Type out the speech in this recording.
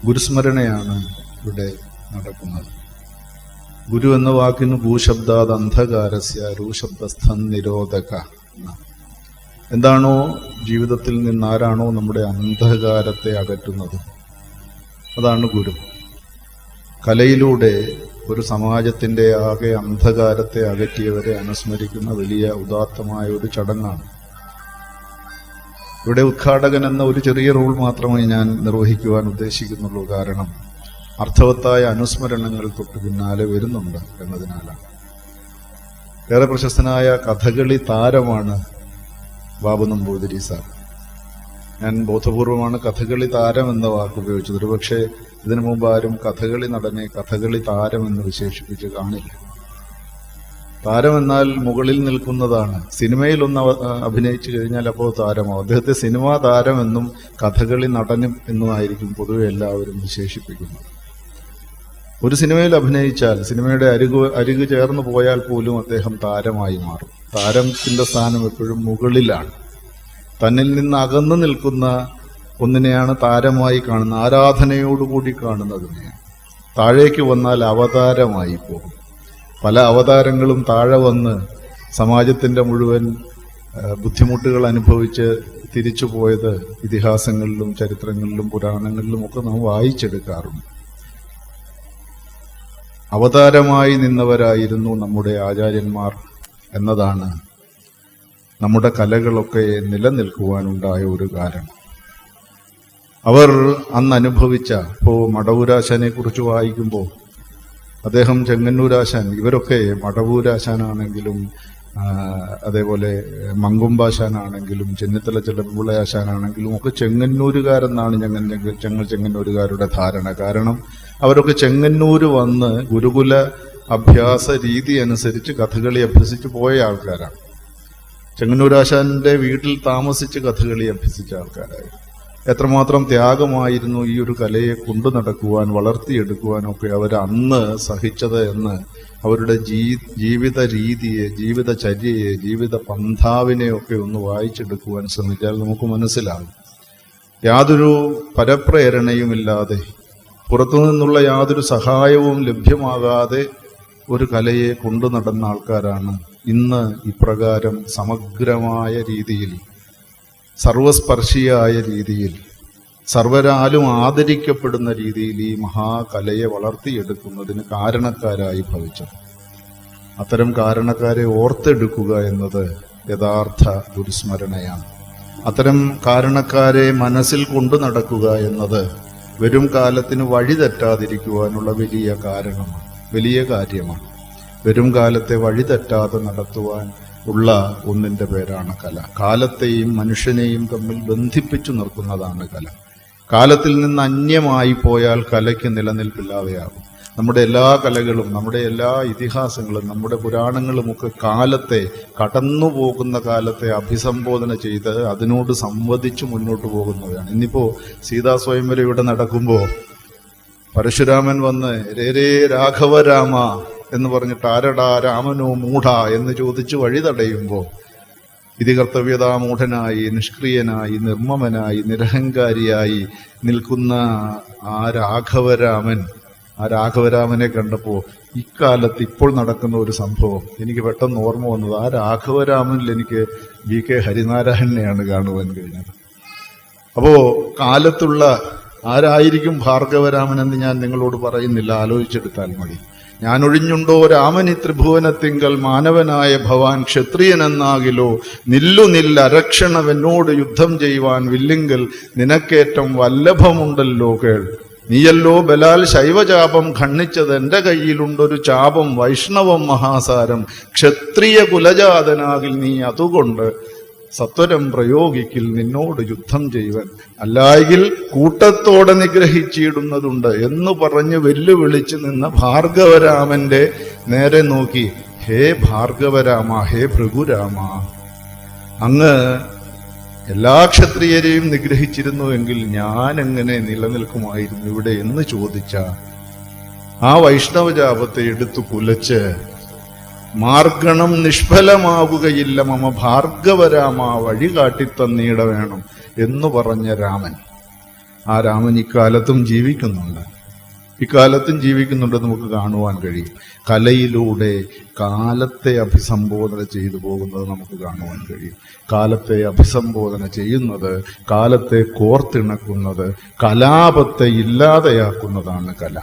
ഗുരുസ്മരണയാണ് ഇവിടെ നടക്കുന്നത്. ഗുരു എന്ന വാക്കിന് ഭൂശബ്ദാത് അന്ധകാരസ്യ രൂശബ്ദസ്ഥൻ നിരോധക. എന്താണോ ജീവിതത്തിൽ നിന്നാരാണോ നമ്മുടെ അന്ധകാരത്തെ അകറ്റുന്നത്, അതാണ് ഗുരു. കലയിലൂടെ ഒരു സമാജത്തിൻ്റെ ആകെ അന്ധകാരത്തെ അകറ്റിയവരെ അനുസ്മരിക്കുന്ന വലിയ ഉദാത്തമായ ഒരു ചടങ്ങാണ്. ഇവിടെ ഉദ്ഘാടകൻ എന്ന ഒരു ചെറിയ റോൾ മാത്രമേ ഞാൻ നിർവഹിക്കുവാൻ ഉദ്ദേശിക്കുന്നുള്ളൂ. കാരണം അർത്ഥവത്തായ അനുസ്മരണങ്ങൾ തൊട്ട് പിന്നാലെ വരുന്നുണ്ട് എന്നതിനാലാണ്. ഏറെ പ്രശസ്തനായ കഥകളി താരമാണ് ബാബു നമ്പൂതിരി സാർ. ഞാൻ ബോധപൂർവമാണ് കഥകളി താരം എന്ന വാക്ക് ഉപയോഗിച്ചത്. ഒരുപക്ഷെ ഇതിനു മുമ്പ് ആരും കഥകളി നടനെ കഥകളി താരം എന്ന് വിശേഷിപ്പിച്ച് കാണില്ല. താരം എന്നാൽ മുകളിൽ നിൽക്കുന്നതാണ്. സിനിമയിൽ ഒന്ന് അഭിനയിച്ചു കഴിഞ്ഞാൽ അപ്പോൾ താരമാവും. അദ്ദേഹത്തെ സിനിമാ താരം എന്നും കഥകളി നടനും എന്നുമായിരിക്കും പൊതുവെ എല്ലാവരും വിശേഷിപ്പിക്കുന്നത്. ഒരു സിനിമയിൽ അഭിനയിച്ചാൽ സിനിമയുടെ അരികു ചേർന്ന് പോയാൽ പോലും അദ്ദേഹം താരമായി മാറും. താരത്തിന്റെ സ്ഥാനം എപ്പോഴും മുകളിലാണ്. തന്നിൽ നിന്ന് അകന്നു നിൽക്കുന്ന ഒന്നിനെയാണ് താരമായി കാണുന്നത്, ആരാധനയോടുകൂടി കാണുന്നതിനെയാണ്. താഴേക്ക് വന്നാൽ അവതാരമായി പോകും. പല അവതാരങ്ങളും താഴെ വന്ന് സമാജത്തിൻ്റെ മുഴുവൻ ബുദ്ധിമുട്ടുകൾ അനുഭവിച്ച് തിരിച്ചു പോയത് ഇതിഹാസങ്ങളിലും ചരിത്രങ്ങളിലും പുരാണങ്ങളിലും ഒക്കെ നാം വായിച്ചെടുക്കാറുണ്ട്. അവതാരമായി നിന്നവരായിരുന്നു നമ്മുടെ ആചാര്യന്മാർ എന്നതാണ് നമ്മുടെ കലകളൊക്കെ നിലനിൽക്കുവാനുണ്ടായ ഒരു കാരണം. അവർ അന്ന് അനുഭവിച്ച, ഇപ്പോൾ മടവൂരാശാനെ കുറിച്ച് വായിക്കുമ്പോൾ അദ്ദേഹം ചെങ്ങന്നൂരാശാൻ, ഇവരൊക്കെ മടവൂരാശാനാണെങ്കിലും അതേപോലെ മങ്കൊമ്പാശാനാണെങ്കിലും ചെന്നിത്തല ചെല്ലപ്പിള്ളയാശാനാണെങ്കിലും ഒക്കെ ചെങ്ങന്നൂരുകാരെന്നാണ് ഞങ്ങൾ ചെങ്ങന്നൂരുകാരുടെ ധാരണ. കാരണം അവരൊക്കെ ചെങ്ങന്നൂര് വന്ന് ഗുരുകുല അഭ്യാസ രീതി അനുസരിച്ച് കഥകളി അഭ്യസിച്ച് പോയ ആൾക്കാരാണ്. ചെങ്ങന്നൂരാശാന്റെ വീട്ടിൽ താമസിച്ച് കഥകളി അഭ്യസിച്ച ആൾക്കാരായിരുന്നു. എത്രമാത്രം ത്യാഗമായിരുന്നു ഈ ഒരു കലയെ കൊണ്ടു നടക്കുവാൻ, വളർത്തിയെടുക്കുവാനൊക്കെ അവർ അന്ന് സഹിച്ചത് എന്ന് അവരുടെ ജീവിത രീതിയെ, ജീവിതചര്യയെ, ജീവിത പന്ഥാവിനെയൊക്കെ ഒന്ന് വായിച്ചെടുക്കുവാൻ ശ്രമിച്ചാൽ നമുക്ക് മനസ്സിലാകും. യാതൊരു പരപ്രേരണയുമില്ലാതെ, പുറത്തുനിന്നുള്ള യാതൊരു സഹായവും ലഭ്യമാകാതെ ഒരു കലയെ കൊണ്ടു നടന്ന ആൾക്കാരാണ് ഇന്ന് ഇപ്രകാരം സമഗ്രമായ രീതിയിൽ, സർവസ്പർശിയായ രീതിയിൽ, സർവരാലും ആദരിക്കപ്പെടുന്ന രീതിയിൽ ഈ മഹാകലയെ വളർത്തിയെടുക്കുന്നതിന് കാരണക്കാരായി ഭവിച്ചത്. അത്തരം കാരണക്കാരെ ഓർത്തെടുക്കുക എന്നത് യഥാർത്ഥ ഗുരുസ്മരണയാണ്. അത്തരം കാരണക്കാരെ മനസ്സിൽ കൊണ്ടു നടക്കുക എന്നത് വരും കാലത്തിന് വഴിതെറ്റാതിരിക്കുവാനുള്ള വലിയ കാരണമാണ്, വലിയ കാര്യമാണ്. വരും കാലത്തെ വഴിതെറ്റാതെ നടത്തുവാൻ ഉള്ള ഒന്നിൻ്റെ പേരാണ് കല. കാലത്തെയും മനുഷ്യനെയും തമ്മിൽ ബന്ധിപ്പിച്ചു നിർത്തുന്നതാണ് കല. കാലത്തിൽ നിന്ന് അന്യമായി പോയാൽ കലയ്ക്ക് നിലനിൽപ്പില്ലാതെയാകും. നമ്മുടെ എല്ലാ കലകളും, നമ്മുടെ എല്ലാ ഇതിഹാസങ്ങളും, നമ്മുടെ പുരാണങ്ങളുമൊക്കെ കാലത്തെ, കടന്നുപോകുന്ന കാലത്തെ അഭിസംബോധന ചെയ്ത് അതിനോട് സംവദിച്ച് മുന്നോട്ട് പോകുന്നവയാണ്. ഇന്നിപ്പോൾ സീതാസ്വയംവരം ഇവിടെ നടക്കുമ്പോൾ പരശുരാമൻ വന്ന് രേ രാഘവരാമ എന്ന് പറഞ്ഞിട്ട് ആരടാ രാമനോ മൂഢ എന്ന് ചോദിച്ച് വഴി തടയുമ്പോൾ ഇതി കർത്തവ്യതാ മൂഢനായി, നിഷ്ക്രിയനായി, നിർമ്മമനായി, നിരഹങ്കാരിയായി നിൽക്കുന്ന ആ രാഘവരാമനെ കണ്ടപ്പോൾ ഇക്കാലത്ത് ഇപ്പോൾ നടക്കുന്ന ഒരു സംഭവം എനിക്ക് പെട്ടെന്ന് ഓർമ്മ വന്നത്, ആ രാഘവരാമനിൽ എനിക്ക് വി കെ ഹരിനാരായണനെയാണ് കാണുവാൻ കഴിഞ്ഞത്. അപ്പോൾ കാലത്തുള്ള ആരായിരിക്കും ഭാർഗവരാമനെന്ന് ഞാൻ നിങ്ങളോട് പറയുന്നില്ല, ആലോചിച്ചെടുത്താൽ മതി. ഞാനൊഴിഞ്ഞുണ്ടോ രാമനി ത്രിഭുവനത്തിങ്കൽ മാനവനായ ഭവാൻ ക്ഷത്രിയനെന്നാകിലോ നില്ലരക്ഷണവെന്നോട് യുദ്ധം ചെയ്യുവാൻ വില്ലിങ്കൽ നിനക്കേറ്റം വല്ലഭമുണ്ടല്ലോ കേൾ. നീയല്ലോ ബലാൽ ശൈവചാപം ഖണ്ഡിച്ചത്, എൻ്റെ കയ്യിലുണ്ടൊരു ചാപം വൈഷ്ണവം മഹാസാരം. ക്ഷത്രിയ കുലജാതനാകിൽ നീ അതുകൊണ്ട് സത്വരം പ്രയോഗിക്കിൽ നിന്നോട് യുദ്ധം ചെയ്യുവൻ, അല്ലായെങ്കിൽ കൂട്ടത്തോടെ നിഗ്രഹിച്ചിടുന്നതുണ്ട് എന്ന് പറഞ്ഞ് വെല്ലുവിളിച്ച് നിന്ന ഭാർഗവരാമന്റെ നേരെ നോക്കി, ഹേ ഭാർഗവരാമ, ഹേ ഭൃഗുരാമ, അങ്ങ് എല്ലാ ക്ഷത്രിയരെയും നിഗ്രഹിച്ചിരുന്നുവെങ്കിൽ ഞാൻ എങ്ങനെ നിലനിൽക്കുമായിരുന്നു ഇവിടെ എന്ന് ചോദിച്ച ആ വൈഷ്ണവജാപത്തെ എടുത്തു കുലച്ച് മാർഗണം നിഷ്ഫലമാവുകയില്ല മമ ഭാർഗവരാമ, വഴി കാട്ടിത്തന്നീട വേണം എന്ന് പറഞ്ഞ രാമൻ, ആ രാമൻ ഇക്കാലത്തും ജീവിക്കുന്നുണ്ട്. ഇക്കാലത്തും ജീവിക്കുന്നുണ്ടെന്ന് നമുക്ക് കാണുവാൻ കഴിയും. കലയിലൂടെ കാലത്തെ അഭിസംബോധന ചെയ്തു പോകുന്നത് നമുക്ക് കാണുവാൻ കഴിയും. കാലത്തെ അഭിസംബോധന ചെയ്യുന്നത്, കാലത്തെ കോർത്തിണക്കുന്നത്, കലാപത്തെ ഇല്ലാതെയാക്കുന്നതാണ് കല.